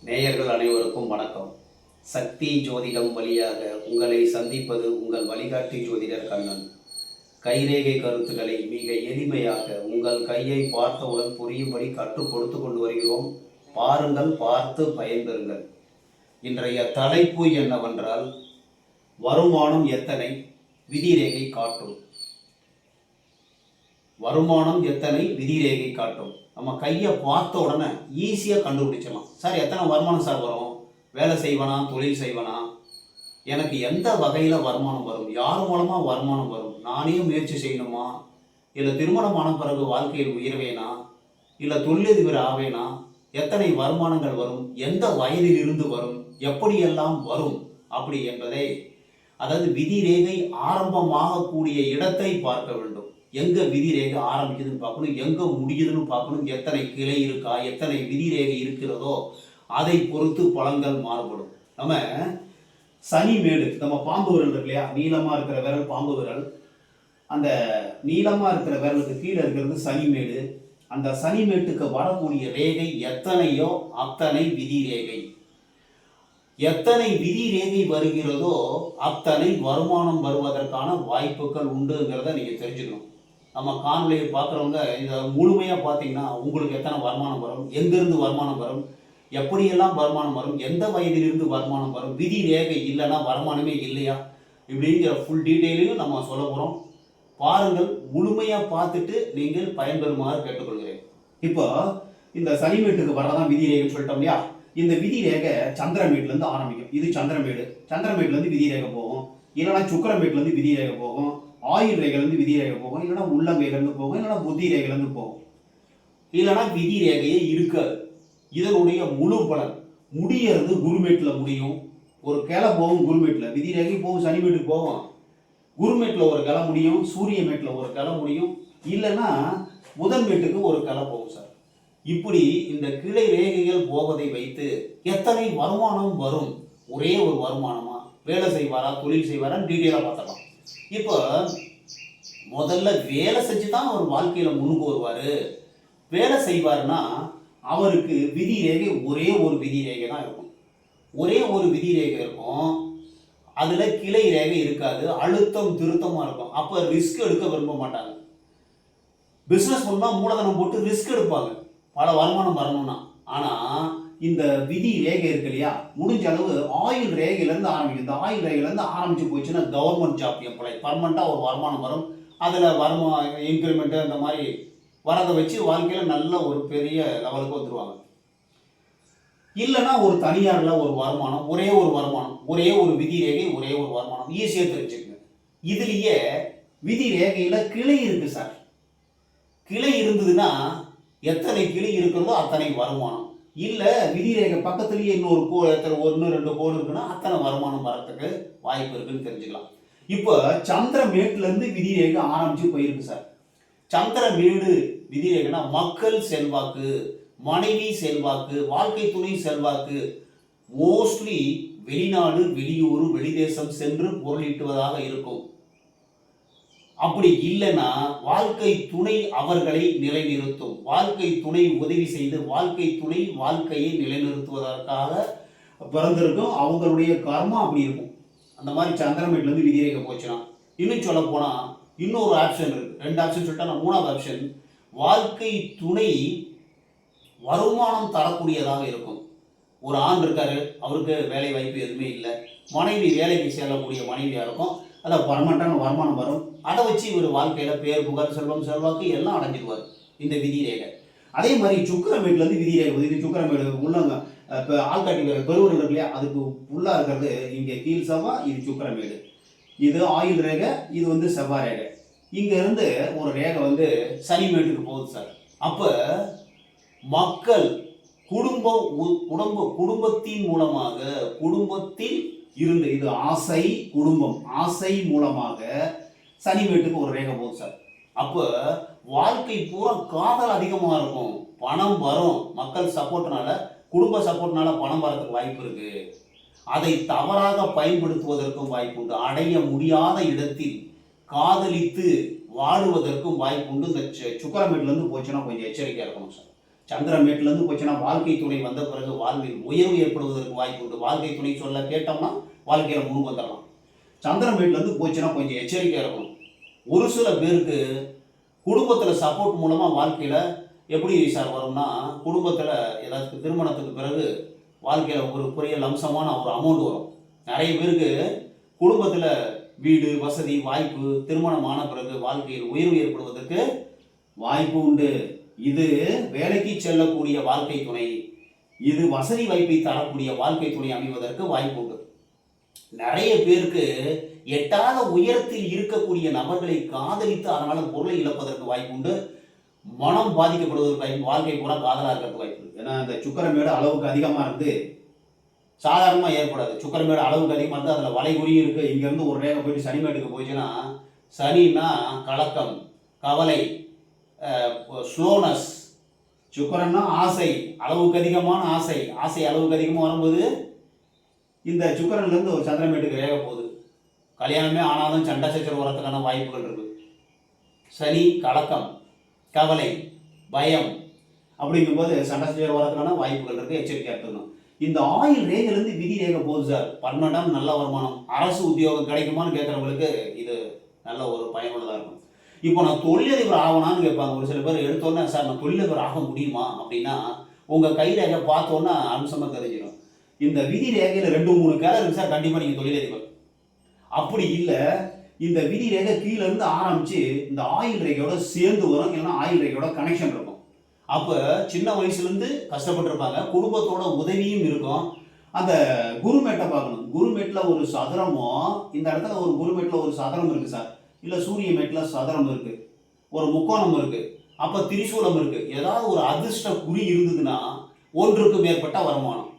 நேயர்கள் அனைவருக்கும் வணக்கம். சக்தி ஜோதிடம் வழியாக உங்களை சந்திப்பது உங்கள் வழிகாட்டி ஜோதிடர் கண்ணன். கைரேகை கருத்துக்களை மிக எளிமையாக உங்கள் கையை பார்த்தவுடன் புரியும்படி கற்றுக் கொடுத்து கொண்டு வருகிறோம். பாருங்கள், பார்த்து பயன்பெறுங்கள். இன்றைய தலைப்பு என்னவென்றால், வருமானம் எத்தனை விதிரேகை காட்டும். வருமானம் எத்தனை விதிரேகை காட்டும். நம்ம கையை பார்த்த உடனே ஈஸியாக கண்டுபிடிச்சிடலாம். சார், எத்தனை வருமானம் சார் வரும்? வேலை செய்வனா, தொழில் செய்வனா, எனக்கு எந்த வகையில் வருமானம் வரும், யார் மூலமாக வருமானம் வரும், நானே முயற்சி செய்யணுமா, இல்லை திருமணமான பிறகு வாழ்க்கையில் உயர்வேனா, இல்லை தொழிலதிபர் ஆவேனா, எத்தனை வருமானங்கள் வரும், எந்த வயதில் இருந்து வரும், எப்படியெல்லாம் வரும் அப்படி என்பதை, அதாவது விதிரேகை ஆரம்பமாகக்கூடிய இடத்தை பார்க்க வேண்டும். எங்க விதிரேகை ஆரம்பிக்குதுன்னு பார்க்கணும், எங்க முடியுதுன்னு பார்க்கணும், எத்தனை கிளை இருக்கா, எத்தனை விதிரேகை இருக்கிறதோ அதை பொறுத்து பலன்கள் மாறுபடும். நம்ம சனி மேடு, நம்ம பாம்பு விரல் இருக்கு இல்லையா, நீளமா இருக்கிற விரல் பாம்பு விரல். அந்த நீளமா இருக்கிற விரலுக்கு கீழே இருக்கிறது சனிமேடு. அந்த சனிமேட்டுக்கு வரக்கூடிய ரேகை எத்தனையோ அத்தனை விதிரேகை. எத்தனை விதிரேகை வருகிறதோ அத்தனை வருமானம் வருவதற்கான வாய்ப்புகள் உண்டுங்கிறத நீங்க தெரிஞ்சுக்கணும். நம்ம காணொலியை பார்க்குறவங்க இதை முழுமையாக பார்த்தீங்கன்னா உங்களுக்கு எத்தனை வருமானம் வரும், எங்கேருந்து வருமானம் வரும், எப்படியெல்லாம் வருமானம் வரும், எந்த வயதிலிருந்து வருமானம் வரும், விதி ரேகை இல்லைன்னா வருமானமே இல்லையா, இப்படிங்கிற ஃபுல் டீட்டெயிலையும் நம்ம சொல்ல போகிறோம். பாருங்கள், முழுமையாக பார்த்துட்டு நீங்கள் பயன்பெறுமாறு கேட்டுக்கொள்கிறேன். இப்போ இந்த சனிமேட்டுக்கு வரதான் விதி ரேகைன்னு சொல்லிட்டோம் இல்லையா. இந்த விதி ரேகை சந்திரமேட்லேருந்து ஆரம்பிக்கும். இது சந்திரமேடு. சந்திரமேட்லேருந்து விதி ரேகை போகும், இல்லைன்னா சுக்கரமேட்லேருந்து விதி ரேகை போகும், ஆயுள் ரேகையிலேருந்து விதி ரேகை போகும், இல்லைன்னா உள்ளங்கையிலேருந்து போகும், இல்லைன்னா புத்தி ரேகையிலேருந்து போகும், இல்லைன்னா விதி ரேகையே இருக்காது. இதனுடைய முழு பலன் முடியறது குருமேட்டில் முடியும். ஒரு கிளை போகும் குருமேட்டில், விதி ரேகை போகும், சனிமேட்டுக்கு போகும், குருமேட்டில் ஒரு கிளை முடியும், சூரிய மேட்டில் ஒரு கிளை முடியும், இல்லைன்னா புதன்மேட்டுக்கு ஒரு கிளை போகும் சார். இப்படி இந்த கிளை ரேகைகள் போவதை வைத்து எத்தனை வருமானம் வரும், ஒரே ஒரு வருமானமா, வேலை செய்வாரா, தொழில் செய்வாரா, டீட்டெயிலாக பார்த்துக்கலாம். இப்போ முதல்ல வேலை செஞ்சு தான் அவர் வாழ்க்கையில முன்னுக்கு வருவாரு. வேலை செய்வாருன்னா அவருக்கு விதி ரேகை ஒரே ஒரு விதி ரேகை தான் இருக்கும். ஒரே ஒரு விதி ரேகை இருக்கும், அதுல கிளை ரேகை இருக்காது, அழுத்தம் திருத்தமா இருக்கும். அப்ப ரிஸ்க் எடுக்க விரும்ப மாட்டாங்க. பிசினஸ் பண்ணா மூலதனம் போட்டு ரிஸ்க் எடுப்பாங்க, பல வருமானம் வரணும்னா. ஆனா இந்த விதி ரேகை இருக்கு இல்லையா, முடிஞ்ச அளவு ஆயுள் ரேகையிலேருந்து ஆரம்பிக்கும். இந்த ஆயுள் ரேகையிலேருந்து ஆரம்பிச்சு போச்சுன்னா கவர்மெண்ட் ஜாப் எம்ப்ளாய், பர்மனெண்ட்டாக ஒரு வருமானம் வரும். அதில் இன்க்ரிமெண்ட்டு அந்த மாதிரி வரதை வச்சு வாழ்க்கையில் நல்ல ஒரு பெரிய லெவலுக்கு வந்துடுவாங்க. இல்லைன்னா ஒரு தனியாரில் ஒரு வருமானம், ஒரே ஒரு வருமானம், ஒரே ஒரு விதி ரேகை, ஒரே ஒரு வருமானம், ஈஸியாக தெரிஞ்சுக்கங்க. இதுலேயே விதி ரேகையில் கிளை இருக்குது சார். கிளை இருந்ததுன்னா எத்தனை கிளை இருக்கிறதோ அத்தனை வருமானம். இல்லை விதி ரேகை பக்கத்துலேயே இன்னொரு எத்தனை 1-2 கோடு இருக்குன்னா அத்தனை வருமானம் வரத்துக்கு வாய்ப்பு இருக்குன்னு தெரிஞ்சுக்கலாம். இப்போ சந்திரமேட்லேருந்து விதி ரேகை ஆரம்பிச்சு போயிருக்கு சார். சந்திரமேடு விதி ரேகைனா மக்கள் செல்வாக்கு, மனைவி செல்வாக்கு, வாழ்க்கை துணை செல்வாக்கு, மோஸ்ட்லி வெளிநாடு, வெளியூர், வெளிதேசம் சென்று பொருளீட்டுவதாக இருக்கும். அப்படி இல்லைன்னா வாழ்க்கை துணை அவர்களை நிலைநிறுத்தும். வாழ்க்கை துணை உதவி செய்து வாழ்க்கை துணை வாழ்க்கையை நிலைநிறுத்துவதற்காக பிறந்திருக்கும். அவங்களுடைய கர்மா அப்படி இருக்கும். அந்த மாதிரி சந்திரமேட்லேருந்து விதிரேகை போச்சுன்னா, இன்னும் சொல்ல போனா இன்னொரு ஆப்ஷன் இருக்கு. 2 ஆப்ஷன் சொல்லிட்டா, நான் 3வது ஆப்ஷன், வாழ்க்கை துணை வருமானம் தரக்கூடியதாக இருக்கும். ஒரு ஆண் இருக்காரு, அவருக்கு வேலை வாய்ப்பு எதுவுமே இல்லை, மனைவி வேலைக்கு செல்லக்கூடிய மனைவியா இருக்கும், அதான் பர்மனெண்ட்டான வருமானம் வரும். அதை வச்சு இவர் வாழ்க்கையில் பேர், புகழ், செல்வம், செல்வாக்கு எல்லாம் அடைஞ்சிடுவார் இந்த விதி ரேகை. அதே மாதிரி சுக்கரமேட்லேருந்து விதி ரேகை, இது சுக்கரமேடு உள்ளங்க. இப்போ ஆள்காட்டி பெருவர்கள் இருக்கு இல்லையா, அதுக்கு உள்ளாக இருக்கிறது இங்கே கீழ் செவ்வாய், இது சுக்கரமேடு. இது ஆயுள் ரேகை, இது செவ்வாய் ரேகை. இங்கேருந்து ஒரு ரேகை சனிமேட்டுக்கு போகுது சார். அப்போ மக்கள் குடும்பத்தின் மூலமாக, குடும்பத்தில் இருந்து, இது ஆசை குடும்பம், ஆசை மூலமாக சனிமேட்டுக்கு ஒரு ரேகை போகுது சார். அப்போ வாழ்க்கை பூரா காதல் அதிகமாக இருக்கும், பணம் வரும், மக்கள் சப்போர்ட்னால, குடும்ப சப்போர்ட்னால பணம் வரதுக்கு வாய்ப்பு இருக்கு. அதை தவறாக பயன்படுத்துவதற்கும் வாய்ப்பு உண்டு. அடைய முடியாத இடத்தில் காதலித்து வாழுவதற்கும் வாய்ப்பு உண்டு. இந்த சுக்கரமேட்லேருந்து போச்சுன்னா கொஞ்சம் எச்சரிக்கையாக இருக்கணும் சார். சந்திரமேட்டிலேருந்து போச்சுன்னா வாழ்க்கை துணை வந்த பிறகு வாழ்வில் உயர்வு ஏற்படுவதற்கு வாய்ப்பு உண்டு. வாழ்க்கை துணை சொல்ல கேட்டோம்னா வாழ்க்கையில் முன் வந்துடலாம். சந்திரமேட்டிலேருந்து போச்சுன்னா கொஞ்சம் எச்சரிக்கையாக இருக்கணும். ஒரு சில பேருக்கு குடும்பத்தில் சப்போர்ட் மூலமாக வாழ்க்கையில் எப்படி சார் வரும்னா, குடும்பத்தில் ஏதாச்சும் திருமணத்துக்கு பிறகு வாழ்க்கையில் ஒரு பெரிய லம்சமான ஒரு அமௌண்ட் வரும். நிறைய பேருக்கு குடும்பத்தில் வீடு வசதி வாய்ப்பு திருமணம் ஆன பிறகு வாழ்க்கையில் உயர்வு ஏற்படுவதற்கு வாய்ப்பு உண்டு. இது வேலைக்கு செல்லக்கூடிய வாழ்க்கை துணை, இது வசதி வாய்ப்பை தரக்கூடிய வாழ்க்கை துணை அமைவதற்கு வாய்ப்பு உண்டு. நிறைய பேருக்கு எட்டாத உயரத்தில் இருக்கக்கூடிய நபர்களை காதலித்து அதனால பொருளை இழப்பதற்கு வாய்ப்பு உண்டு. மனம் பாதிக்கப்படுவதற்கு வாய்ப்பு, வாழ்க்கை பூரா காதலாக இருக்கிறதுக்கு வாய்ப்பு இருக்கு. ஏன்னா இந்த சுக்கரமேடு அளவுக்கு அதிகமாக இருந்து சாதாரணமாக ஏற்படாது. சுக்கரமேடு அளவுக்கு அதிகமாக இருந்து அதில் வளைகுறியும் இருக்குது. இங்கேருந்து ஒரு ரேகை போயிட்டு சனிமேட்டுக்கு போச்சுன்னா, சனின்னா கலக்கம், கவலை, ஸ்லோனஸ். சுக்கரன்னா ஆசை, அளவுக்கு அதிகமான ஆசை. ஆசை அளவுக்கு அதிகமாக வரும்போது இந்த சுக்கரன்லேருந்து ஒரு சந்திரமேட்டுக்கு ரேகை போகுது. கல்யாணமே ஆனாலும் சண்டை சச்சரவு வரத்துக்கான வாய்ப்புகள் இருக்குது. சனி கலக்கம், கவலை, பயம் அப்படிங்கும்போது சண்டை சச்சரவு வரத்துக்கான வாய்ப்புகள் இருக்குது. எச்சரிக்கையாக இருக்கணும். இந்த ஆயில் ரேகையிலேருந்து விதி ரேகை போகுது சார். 12ஆம் நல்ல வருமானம், அரசு உத்தியோகம் கிடைக்குமான்னு கேட்குறவங்களுக்கு இது நல்ல ஒரு பயனுள்ளதாக இருக்கும். இப்போ நான் தொழிலதிபர் ஆகணும்னு கேட்பாங்க ஒரு சில பேர். எடுத்தோன்னே சார் நான் தொழிலதிபர் ஆக முடியுமா அப்படின்னா, உங்கள் கை ரேகை பார்த்தோன்னா அம்சமாக தெரிஞ்சிடும். இந்த விதி ரேகையில் 2-3 கேலை இருக்குது சார், கண்டிப்பாக நீங்கள் தொழிலதிபர். அப்படி இல்லை, இந்த விதி ரேகை கீழேருந்து ஆரம்பித்து இந்த ஆயில் ரேகையோட சேர்ந்து வரும், இல்லைன்னா ஆயில் ரேகையோட கனெக்ஷன் இருக்கும். அப்போ சின்ன வயசுலேருந்து கஷ்டப்பட்டுருப்பாங்க, குடும்பத்தோட உதவியும் இருக்கும். அந்த குருமேட்டை பார்க்கணும். குருமேட்டில் ஒரு சதுரமோ, இந்த இடத்துல ஒரு குருமேட்டில் ஒரு சதுரம் இருக்குது சார், இல்லை சூரிய மேட்டில் சதுரம் இருக்குது, ஒரு முக்கோணம் இருக்குது, அப்போ திரிசூலம் இருக்குது. ஏதாவது ஒரு அதிர்ஷ்ட குறி இருந்ததுன்னா ஒன்றுக்கு மேற்பட்ட வருமானம்.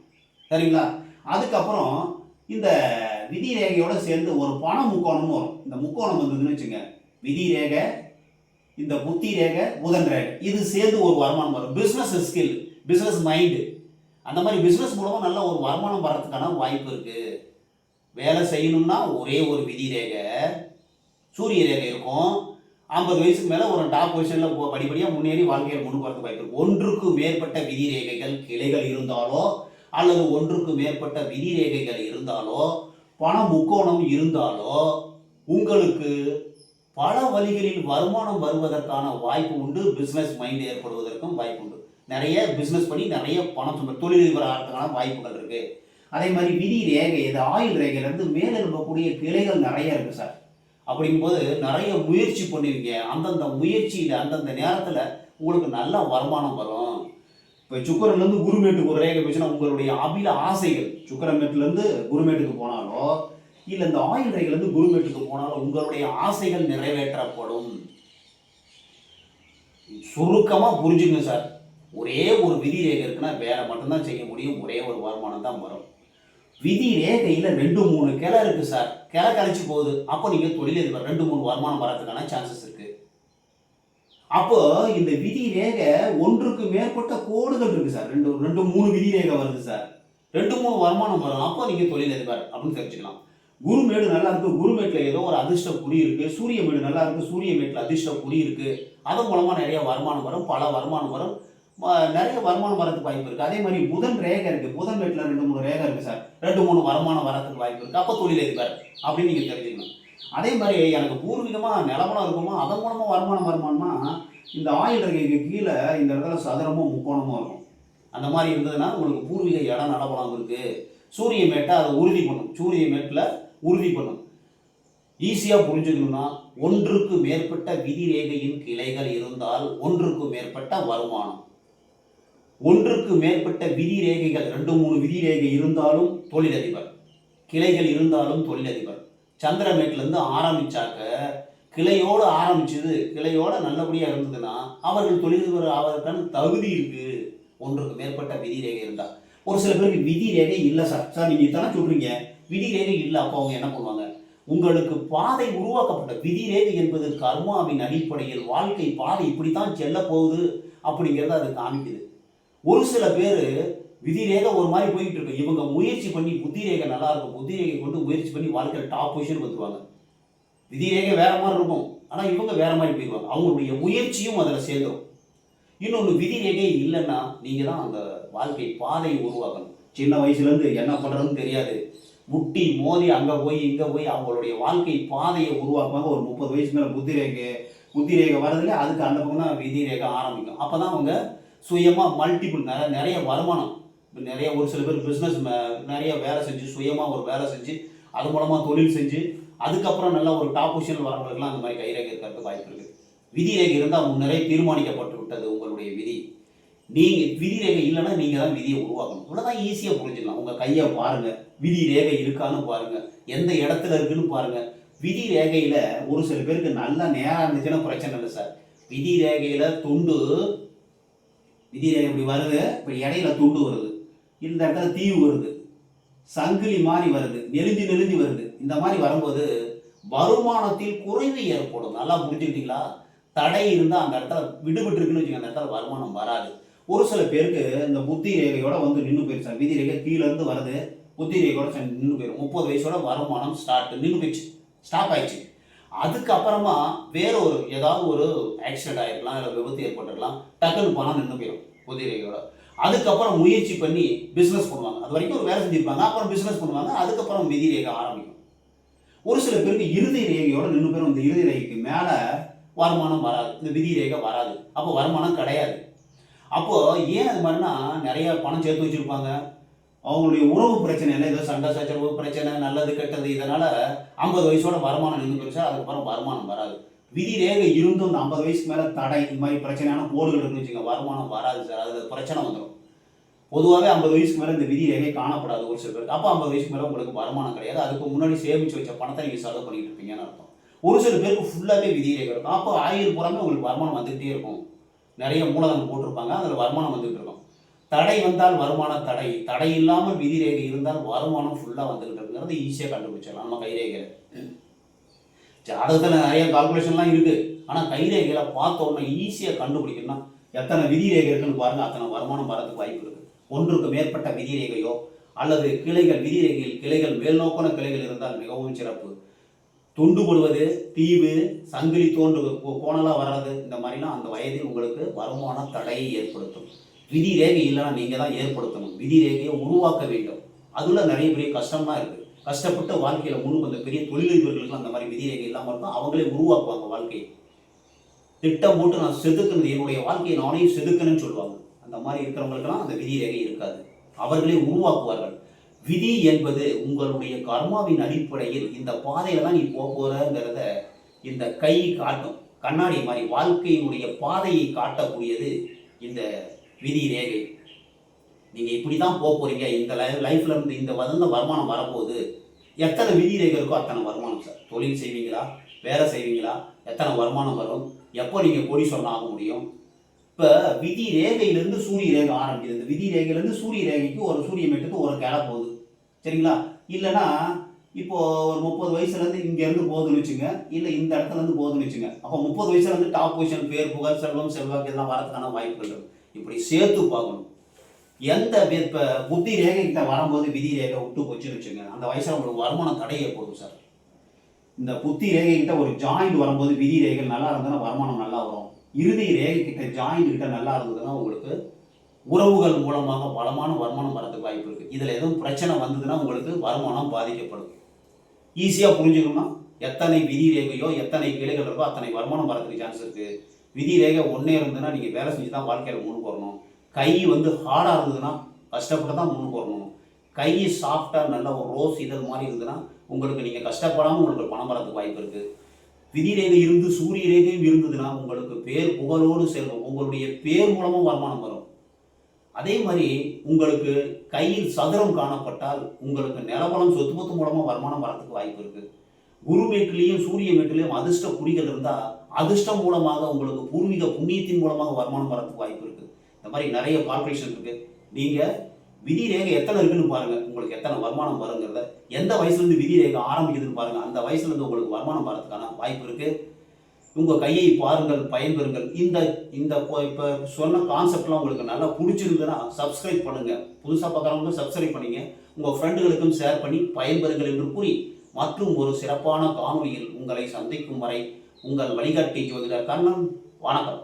சரிங்களா? அதுக்கப்புறம் இந்த விதி ரேகையோட சேர்ந்து ஒரு பண முக்கோணமும் வரும். இந்த முக்கோணம் வந்ததுன்னு வச்சுங்க, விதி ரேகை, இந்த புத்தி ரேகை, புதன் ரேகை, இது சேர்ந்து ஒரு வருமானம் வரும். பிஸ்னஸ் ஸ்கில், பிஸ்னஸ் மைண்டு, அந்த மாதிரி பிஸ்னஸ் மூலமாக நல்ல ஒரு வருமானம் வர்றதுக்கான வாய்ப்பு இருக்குது. வேலை செய்யணும்னா ஒரே ஒரு விதி ரேகை, சூரிய ரேகை இருக்கும். 50 வயசுக்கு மேலே ஒரு டாப் பொசிஷனில் படிப்படியாக முன்னேறி வாழ்க்கையில் முன்னு போகிறதுக்கு வாய்ப்பு இருக்குது. ஒன்றுக்கு மேற்பட்ட விதி ரேகைகள் கிளைகள் இருந்தாலோ, அல்லது ஒன்றுக்கு மேற்பட்ட விதி ரேகைகள் இருந்தாலோ, பண முக்கோணம் இருந்தாலோ, உங்களுக்கு பல வழிகளில் வருமானம் வருவதற்கான வாய்ப்பு உண்டு. பிஸ்னஸ் மைண்ட் ஏற்படுவதற்கும் வாய்ப்பு உண்டு. நிறைய பிஸ்னஸ் பண்ணி நிறைய பணம் தொழிலதிபர் ஆகிறதுக்கான வாய்ப்புகள் இருக்குது. அதே மாதிரி விதி ரேகை, இது ஆயில் ரேகையிலேருந்து மேலே இருக்கக்கூடிய கிளைகள் நிறைய இருக்குது சார். அப்படிங்கும்போது நிறைய முயற்சி பண்ணுவீங்க. அந்தந்த முயற்சியில் அந்தந்த நேரத்தில் உங்களுக்கு நல்ல வருமானம் வரும். இப்போ சுக்கரன்லேருந்து குருமேட்டுக்கு ஒரு ரேகை போச்சுன்னா உங்களுடைய அபில ஆசைகள் சுக்கரமேட்டிலேருந்து குருமேட்டுக்கு போனாலோ, இல்லை இந்த ஆயில் ரேகையிலேருந்து குருமேட்டுக்கு போனாலும் உங்களுடைய ஆசைகள் நிறைவேற்றப்படும். சுருக்கமாக புரிஞ்சுங்க சார். ஒரே ஒரு விதி ரேகை இருக்குன்னா வேலை மட்டும்தான் செய்ய முடியும். ஒரே ஒரு வருமானம் தான் வரும். விதி ரேகையில் 2-3 கிளை இருக்குது சார். கிளை கழிச்சு போகுது, அப்போ நீங்கள் தொழிலதிபர் 2-3 வருமானம் வரதுக்கான சான்சஸ் இருக்குது. அப்போ இந்த விதி ரேகை ஒன்றுக்கு மேற்பட்ட கோடுகள் இருக்குது சார். 2-3 விதி ரேகை வருது சார். 2-3 வருமானம் வரும். அப்போ நீங்கள் தொழிலதிபர் அப்படின்னு தெரிஞ்சுக்கலாம். குருமேடு நல்லா இருக்குது, குருமேட்டில் ஏதோ ஒரு அதிர்ஷ்ட குறி இருக்குது. சூரிய மேடு நல்லா இருக்குது, சூரிய மேட்டில் அதிர்ஷ்ட குறி இருக்குது. அதன் மூலமாக நிறைய வருமானம் வரும், பல வருமானம் வரும், நிறைய வருமானம் வரதுக்கு வாய்ப்பு இருக்குது. அதே மாதிரி புதன் ரேகை இருக்குது, புதன் மேட்டில் 2-3 ரேகை இருக்குது சார். 2-3 வருமானம் வரதுக்கு வாய்ப்பு இருக்குது. அப்போ தொழிலதிபர் அப்படின்னு நீங்கள் தெரிஞ்சுக்கணும். அதே மாதிரி எனக்கு பூர்வீகமாக நிலமலம் இருக்குமா, அதன் மூலமாக வருமானமா, இந்த ஆயில் ரேகைக்கு கீழே இந்த இடத்துல சதுரமும் முக்கோணமும் இருக்கும். அந்த மாதிரி இருந்ததுன்னா உங்களுக்கு பூர்வீக இடம் நிலமலம் இருக்குது. சூரிய மேட்டை அதை உறுதி பண்ணும், சூரிய மேட்டில் உறுதி பண்ணும். ஈஸியாக புரிஞ்சுக்கணும்னா, ஒன்றுக்கு மேற்பட்ட விதி ரேகையின் கிளைகள் இருந்தால் ஒன்றுக்கு மேற்பட்ட வருமானம். ஒன்றுக்கு மேற்பட்ட விதி ரேகைகள் 2-3 விதி ரேகை இருந்தாலும் தொழிலதிபர், கிளைகள் இருந்தாலும் தொழிலதிபர். சந்திரமேட்டிலேருந்து ஆரம்பிச்சாக்க கிளையோடு ஆரம்பிச்சது, கிளையோட நல்லபடியாக இருந்ததுன்னா அவர்கள் தொழிலதிபர் ஆவதற்கான தகுதி இருக்குது. ஒன்றுக்கு மேற்பட்ட விதி ரேகை இருந்தால். ஒரு சில பேருக்கு விதி ரேகை இல்லை சார் நீங்கள் இத்தனை சொல்கிறீங்க, விதி ரேகை இல்லை, அப்போ அவங்க என்ன பண்ணுவாங்க? உங்களுக்கு பாதை உருவாக்கப்பட்ட விதி ரேகை என்பது கர்மாவின் அடிப்படையில் வாழ்க்கை பாதை இப்படித்தான் செல்ல போகுது அப்படிங்கிறத அது காமிக்குது. ஒரு சில பேர் விதி ரேகை ஒரு மாதிரி போய்கிட்டு இருக்கு, இவங்க முயற்சி பண்ணி புத்தி ரேகை நல்லா இருக்கும், புத்தி ரேகை கொண்டு முயற்சி பண்ணி வாழ்க்கையில் டாப் பொசிஷன் வந்துருவாங்க. விதி ரேகை வேற மாதிரி இருக்கும், ஆனால் இவங்க வேற மாதிரி போயிடுவாங்க. அவங்களுடைய முயற்சியும் அதில் சேர்ந்துடும். இன்னொன்று விதி ரேகை இல்லைன்னா நீங்கள் தான் அந்த வாழ்க்கை பாதையை உருவாக்கணும். சின்ன வயசுலேருந்து என்ன பண்ணுறதுன்னு தெரியாது, முட்டி மோதி அங்கே போய் இங்கே போய் அவங்களுடைய வாழ்க்கை பாதையை உருவாக்குவாங்க. ஒரு 30 வயசு மேலே புத்தி ரேகை வரதுல அதுக்கு அந்த பக்கம் தான் விதி ரேகை ஆரம்பிக்கும். அப்போ தான் அவங்க சுயமாக மல்டிபிள் நிறைய வருமானம், நிறைய ஒரு சில பேர் பிஸ்னஸ் நிறைய வேலை செஞ்சு சுயமாக ஒரு வேலை செஞ்சு அது மூலமாக தொழில் செஞ்சு அதுக்கப்புறம் நல்லா ஒரு டாப் பொசிஷன் வரவங்களுக்குலாம் அந்த மாதிரி கைரேகை இருக்கிறதுக்கு வாய்ப்பு இருக்குது. விதி ரேகை இருந்தால் முன்னரே தீர்மானிக்கப்பட்டு விட்டது உங்களுடைய விதி. நீங்கள் விதி ரேகை இல்லைன்னா நீங்கள் தான் விதியை உருவாக்கணும். இவ்வளோதான் ஈஸியாக புரிஞ்சுக்கலாம். உங்கள் கையை பாருங்கள், விதி ரேகை இருக்கான்னு பாருங்கள், எந்த இடத்துல இருக்குன்னு பாருங்கள். விதி ரேகையில் ஒரு சில பேருக்கு நல்ல நேரம் இருந்துச்சுன்னா பிரச்சனை இல்லை சார். விதி ரேகையில் விதி ரேகை இப்படி வருது, இப்போ இடையில துண்டு வருது, இந்த இடத்துல தீவு வருது, சங்கிலி மாதிரி வருது, நெளிஞ்சு வருது. இந்த மாதிரி வரும்போது வருமானத்தில் குறைவு ஏற்படும். நல்லா புரிஞ்சுக்கிட்டீங்களா? தடை இருந்தால் அந்த இடத்துல விடுபட்டு இருக்குன்னு வச்சுக்கோங்க, அந்த இடத்துல வருமானம் வராது. ஒரு சில பேருக்கு இந்த புத்தி ரேகையோட வந்து நின்று போயிடுச்சு. விதி ரேகை கீழேருந்து வருது, புத்தி ரேகையோட நின்று போயிடும். 30 வயசோட வருமானம் நின்று போயிடுச்சு, ஸ்டாப் ஆயிடுச்சு. அதுக்கப்புறமா வேற ஏதாவது ஒரு ஆக்சிடென்ட் ஆகிருக்கலாம், இல்லை விபத்து ஏற்பட்டுருக்கலாம், டக்குன்னு பணம் நின்று போயிடும் புத்தி ரேகையோட. அதுக்கப்புறம் முயற்சி பண்ணி பிஸ்னஸ் பண்ணுவாங்க. அது வரைக்கும் ஒரு வேலை செஞ்சுருப்பாங்க, அப்புறம் பிஸ்னஸ் பண்ணுவாங்க. அதுக்கப்புறம் விதி ரேகை ஆரம்பிக்கும். ஒரு சில பேருக்கு இறுதி ரேகையோட நின்று போயிடும். இந்த இறுதி ரேகைக்கு மேலே வருமானம் வராது, இந்த விதி ரேகை வராது, அப்போ வருமானம் கிடையாது. அப்போது ஏன் அது மாதிரினா நிறைய பணம் சேர்த்து வச்சுருப்பாங்க, அவங்களுடைய உறவு பிரச்சனை இல்லை, ஏதோ சண்டை சச்சரவு பிரச்சனை, நல்லது கெட்டது, இதனால் 50 வயசோட வருமானம் நின்று போயிடுச்சா, அதுக்கப்புறம் வருமானம் வராது. விதி ரேகை இருந்தும் இந்த 50 வயசுக்கு மேலே தடை, இந்த மாதிரி பிரச்சனையான கோடுகள் இருக்குன்னு வச்சுங்க, வருமானம் வராது சார். அதில் பிரச்சனை வந்துடும். பொதுவாகவே 50 வயசுக்கு மேலே இந்த விதி ரேகை காணப்படாது ஒரு சில பேருக்கு. அப்போ 50 வயசுக்கு மேலே உங்களுக்கு வருமானம் கிடையாது. அதுக்கு முன்னாடி சேமித்து வச்ச பணத்தை நீங்கள் செலவு பண்ணிட்டு இருப்பீங்கன்னு அர்த்தம். ஒரு சில பேருக்கு ஃபுல்லாகவே விதி ரேகை இருக்கும். அப்போ ஆயுள் பூராமே உங்களுக்கு வருமானம் வந்துகிட்டே இருக்கும். நிறைய மூலதனம் போட்டிருப்பாங்க, அதில் வருமானம் வந்துகிட்டு இருக்கும். தடை வந்தால் வருமான தடை இல்லாமல் விதி ரேகை இருந்தால் வருமானம் ஃபுல்லாக வந்துகிட்டு இருக்குங்கிறது ஈஸியாக கண்டுபிடிச்சிடலாம் நம்ம கைரேகையில். ஜாதகத்தில் நிறைய கால்குலேஷன்லாம் இருக்குது, ஆனால் கைரேகையில் பார்த்த உடனே ஈஸியாக கண்டுபிடிக்கணும்னா எத்தனை விதி ரேகை இருக்குன்னு பாருங்கள், அத்தனை வருமானம் வரதுக்கு வாய்ப்பு இருக்குது. ஒன்றுக்கு மேற்பட்ட விதி ரேகையோ அல்லது கிளைகள், விதி ரேகையில் கிளைகள், மேல்நோக்கான கிளைகள் இருந்தால் மிகவும் சிறப்பு. துண்டு போடுவது, தீவு, சங்கிலி கோணலாக வர்றது, இந்த மாதிரிலாம் அந்த வயதில் உங்களுக்கு வருமான தடையை ஏற்படுத்தும். விதி ரேகை இல்லைன்னா நீங்கள் தான் ஏற்படுத்தணும். விதி ரேகையை உருவாக்க வேண்டும். அதில் நிறைய பெரிய கஷ்டம்லாம் இருக்குது. கஷ்டப்பட்டு வாழ்க்கையில் முன்னுக்கு அந்த பெரிய தொழிலதிபர்களுக்கு அந்த மாதிரி விதி ரேகை இல்லாமல் இருக்கும், அவங்களே உருவாக்குவாங்க வாழ்க்கையை. திட்டம் போட்டு நான் செதுக்கணும், என்னுடைய வாழ்க்கையை நானே செதுக்கணும்னு சொல்லுவாங்க. அந்த மாதிரி இருக்கிறவங்களுக்கெல்லாம் அந்த விதி ரேகை இருக்காது, அவர்களே உருவாக்குவார்கள். விதி என்பது உங்களுடைய கர்மாவின் அடிப்படையில் இந்த பாதையில தான் நீ போகிறங்கிறத இந்த கை காட்டும். கண்ணாடி மாதிரி வாழ்க்கையினுடைய பாதையை காட்டக்கூடியது இந்த விதி ரேகை. நீங்கள் இப்படி தான் போகிறீங்க, இந்த லைஃப்ல இருந்து இந்த வருமானம் வரப்போகுது. எத்தனை விதி ரேகை இருக்கோ அத்தனை வருமானம் சார். தொழில் செய்வீங்களா, வேலை செய்வீங்களா, எத்தனை வருமானம் வரும், எப்போ நீங்கள் கோடீஸ்வரன் ஆக முடியும். இப்போ விதி ரேகையிலேருந்து சூரிய ரேகை ஆரம்பிக்குது. இந்த விதி ரேகையிலேருந்து சூரிய ரேகைக்கு ஒரு சூரிய மேட்டுக்கு ஒரு கிளை போகுது, சரிங்களா? இல்லைன்னா இப்போது ஒரு 30 வயசுலேருந்து இங்கேருந்து போகுதுன்னு வச்சுங்க, இல்லை இந்த இடத்துலேருந்து போகுதுன்னு வச்சுங்க. அப்போ 30 வயசுலேருந்து டாப் பொசிஷன், பேர், புகழ், செல்வம், செல்வாக்கு இதெல்லாம் வரதுக்கான வாய்ப்புகள் இருக்குது. இப்படி சேர்த்து பார்க்கணும். எந்த இப்போ புத்தி ரேகைக்கிட்ட வரும்போது விதி ரேகை விட்டு போச்சுன்னு வச்சுங்க, அந்த வயசில் உங்களுக்கு வருமானம் தடை ஏற்படும் சார். இந்த புத்தி ரேகைக்கிட்ட ஒரு ஜாயிண்ட் வரும்போது விதி ரேகைகள் நல்லா இருந்ததுன்னா வருமானம் நல்லா வரும். இறுதி ரேகைக்கிட்ட ஜாயிண்ட் கிட்ட நல்லா இருந்ததுன்னா உங்களுக்கு உறவுகள் மூலமாக பலமான வருமானம் வரதுக்கு வாய்ப்பு இருக்குது. இதில் எதுவும் பிரச்சனை வந்ததுன்னா உங்களுக்கு வருமானம் பாதிக்கப்படும். ஈஸியாக புரிஞ்சுக்கணும்னா எத்தனை விதி ரேகையோ எத்தனை கிளைகள் இருக்கோ அத்தனை வருமானம் வரதுக்கு சான்ஸ் இருக்குது. விதி ரேகை ஒன்றே இருந்ததுன்னா நீங்கள் வேலை செஞ்சு தான் வாழ்க்கையில் முன்னுக்கு வரணும். கை ஹார்டாக இருந்ததுன்னா கஷ்டப்பட்டு தான் முன்னுக்கு வரணும். கை சாஃப்டாக நல்ல ஒரு ரோஸ் இதழ் மாதிரி இருந்ததுன்னா உங்களுக்கு நீங்கள் கஷ்டப்படாமல் உங்களுக்கு பணம் வரதுக்கு வாய்ப்பு இருக்குது. விதி ரேகை இருந்து சூரிய ரேகையும் இருந்ததுன்னா உங்களுக்கு பேர், புகழோடு செல்வம், உங்களுடைய பேர் மூலமும் வருமானம் வரும். அதே மாதிரி உங்களுக்கு கையில் சதுரம் காணப்பட்டால் உங்களுக்கு நிலபலம், சொத்து பத்து மூலமாக வருமானம் வரதுக்கு வாய்ப்பு இருக்குது. குரு மேட்டிலையும் சூரிய மேட்டிலையும் அதிர்ஷ்ட குறிகள் இருந்தால் அதிர்ஷ்டம் மூலமாக உங்களுக்கு பூர்வீக புண்ணியத்தின் மூலமாக வருமானம் வரதுக்கு வாய்ப்பு இருக்குது. இந்த மாதிரி நிறைய கால்குலேஷன் இருக்குது. நீங்கள் விதி ரேகை எத்தனை இருக்குன்னு பாருங்கள், உங்களுக்கு எத்தனை வருமானம் வருங்கிறத. எந்த வயசுலேருந்து விதி ரேகை ஆரம்பிக்குதுன்னு பாருங்கள், அந்த வயசுலேருந்து உங்களுக்கு வருமானம் வரதுக்கான வாய்ப்பு இருக்குது. உங்கள் கையை பாருங்கள், பயன்பெறுங்கள். இந்த இப்போ சொன்ன கான்செப்ட்லாம் உங்களுக்கு நல்லா பிடிச்சிருந்ததுன்னா சப்ஸ்கிரைப் பண்ணுங்கள். புதுசாக பார்க்குறவங்க சப்ஸ்கிரைப் பண்ணிங்க, உங்கள் ஃப்ரெண்டுகளுக்கும் ஷேர் பண்ணி பயன்பெறுங்கள் என்று கூறி மற்றும் ஒரு சிறப்பான காணொலியில் உங்களை சந்திக்கும் வரை உங்கள் வழிகாட்டி ஜோதிடர் கண்ணன். வணக்கம்.